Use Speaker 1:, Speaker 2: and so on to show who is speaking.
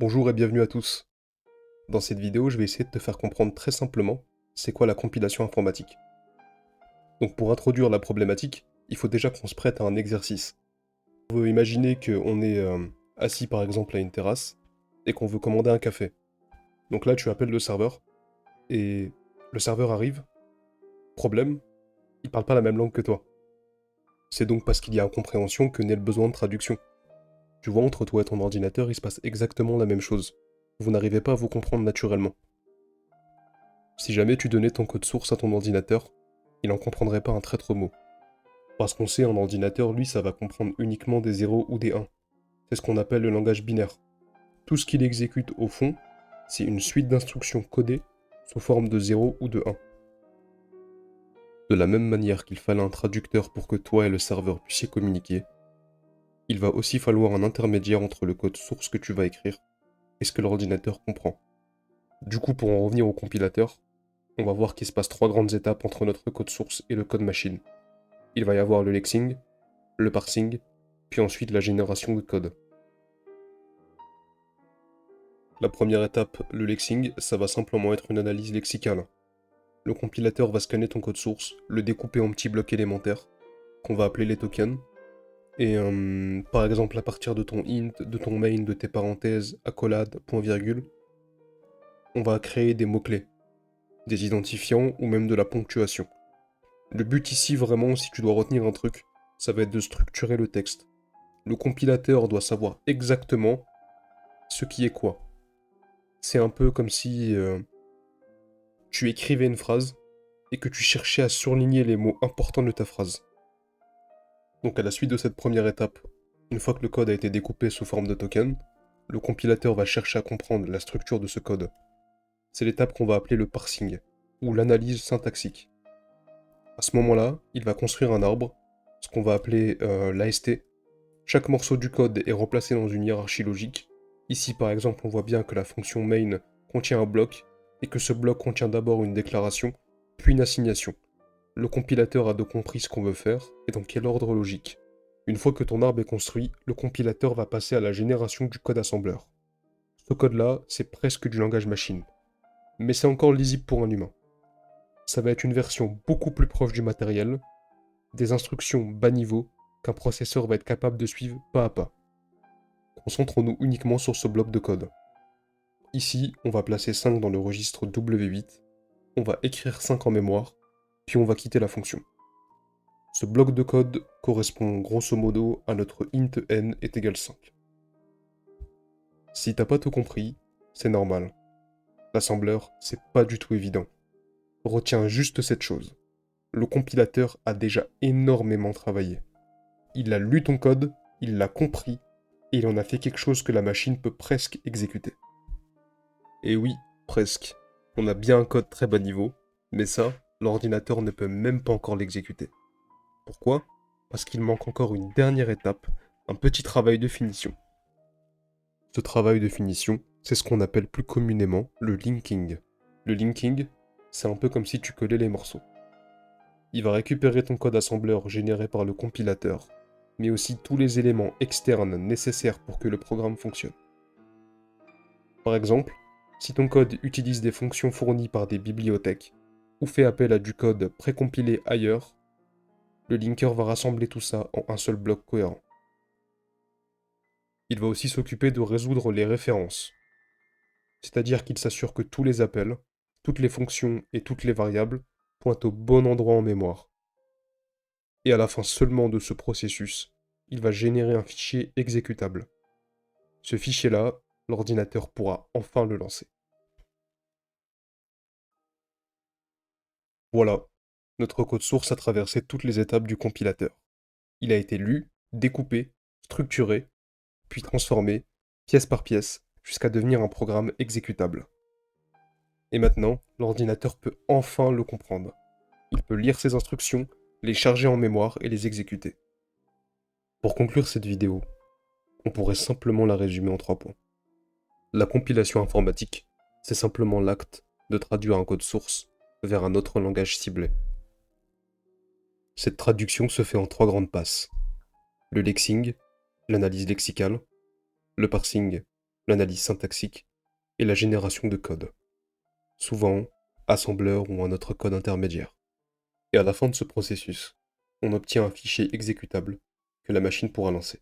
Speaker 1: Bonjour et bienvenue à tous. Dans cette vidéo, je vais essayer de te faire comprendre très simplement c'est quoi la compilation informatique. Donc pour introduire la problématique, il faut déjà qu'on se prête à un exercice. On veut imaginer qu'on est assis par exemple à une terrasse et qu'on veut commander un café. Donc là, tu appelles le serveur et le serveur arrive. Problème, il parle pas la même langue que toi. C'est donc parce qu'il y a incompréhension que naît le besoin de traduction. Tu vois, entre toi et ton ordinateur, il se passe exactement la même chose. Vous n'arrivez pas à vous comprendre naturellement. Si jamais tu donnais ton code source à ton ordinateur, il n'en comprendrait pas un traître mot. Parce qu'on sait, un ordinateur, lui, ça va comprendre uniquement des 0 ou des 1. C'est ce qu'on appelle le langage binaire. Tout ce qu'il exécute au fond, c'est une suite d'instructions codées sous forme de 0 ou de 1. De la même manière qu'il fallait un traducteur pour que toi et le serveur puissiez communiquer, il va aussi falloir un intermédiaire entre le code source que tu vas écrire et ce que l'ordinateur comprend. Du coup, pour en revenir au compilateur, on va voir qu'il se passe 3 grandes étapes entre notre code source et le code machine. Il va y avoir le lexing, le parsing, puis ensuite la génération de code. La première étape, le lexing, ça va simplement être une analyse lexicale. Le compilateur va scanner ton code source, le découper en petits blocs élémentaires, qu'on va appeler les tokens, et par exemple à partir de ton int, de ton main, de tes parenthèses, accolades, point virgule, on va créer des mots-clés, des identifiants ou même de la ponctuation. Le but ici vraiment, si tu dois retenir un truc, ça va être de structurer le texte. Le compilateur doit savoir exactement ce qui est quoi. C'est un peu comme si tu écrivais une phrase et que tu cherchais à surligner les mots importants de ta phrase. Donc à la suite de cette première étape, une fois que le code a été découpé sous forme de token, le compilateur va chercher à comprendre la structure de ce code. C'est l'étape qu'on va appeler le parsing, ou l'analyse syntaxique. À ce moment-là, il va construire un arbre, ce qu'on va appeler l'AST. Chaque morceau du code est remplacé dans une hiérarchie logique. Ici par exemple, on voit bien que la fonction main contient un bloc, et que ce bloc contient d'abord une déclaration, puis une assignation. Le compilateur a donc compris ce qu'on veut faire, et dans quel ordre logique. Une fois que ton arbre est construit, le compilateur va passer à la génération du code assembleur. Ce code-là, c'est presque du langage machine. Mais c'est encore lisible pour un humain. Ça va être une version beaucoup plus proche du matériel, des instructions bas niveau, qu'un processeur va être capable de suivre pas à pas. Concentrons-nous uniquement sur ce bloc de code. Ici, on va placer 5 dans le registre W8, on va écrire 5 en mémoire, puis on va quitter la fonction. Ce bloc de code correspond grosso modo à notre int n est égal 5. Si t'as pas tout compris, c'est normal. L'assembleur, c'est pas du tout évident. Retiens juste cette chose. Le compilateur a déjà énormément travaillé. Il a lu ton code, il l'a compris, et il en a fait quelque chose que la machine peut presque exécuter. Et oui, presque. On a bien un code très bas niveau, mais ça, l'ordinateur ne peut même pas encore l'exécuter. Pourquoi? Parce qu'il manque encore une dernière étape, un petit travail de finition. Ce travail de finition, c'est ce qu'on appelle plus communément le linking. Le linking, c'est un peu comme si tu collais les morceaux. Il va récupérer ton code assembleur généré par le compilateur, mais aussi tous les éléments externes nécessaires pour que le programme fonctionne. Par exemple, si ton code utilise des fonctions fournies par des bibliothèques, ou fait appel à du code précompilé ailleurs, le linker va rassembler tout ça en un seul bloc cohérent. Il va aussi s'occuper de résoudre les références, c'est-à-dire qu'il s'assure que tous les appels, toutes les fonctions et toutes les variables pointent au bon endroit en mémoire. Et à la fin seulement de ce processus, il va générer un fichier exécutable. Ce fichier-là, l'ordinateur pourra enfin le lancer. Voilà, notre code source a traversé toutes les étapes du compilateur. Il a été lu, découpé, structuré, puis transformé, pièce par pièce, jusqu'à devenir un programme exécutable. Et maintenant, l'ordinateur peut enfin le comprendre. Il peut lire ses instructions, les charger en mémoire et les exécuter. Pour conclure cette vidéo, on pourrait simplement la résumer en 3 points. La compilation informatique, c'est simplement l'acte de traduire un code source vers un autre langage ciblé. Cette traduction se fait en 3 grandes passes. Le lexing, l'analyse lexicale, le parsing, l'analyse syntaxique et la génération de code. Souvent, assembleur ou un autre code intermédiaire. Et à la fin de ce processus, on obtient un fichier exécutable que la machine pourra lancer.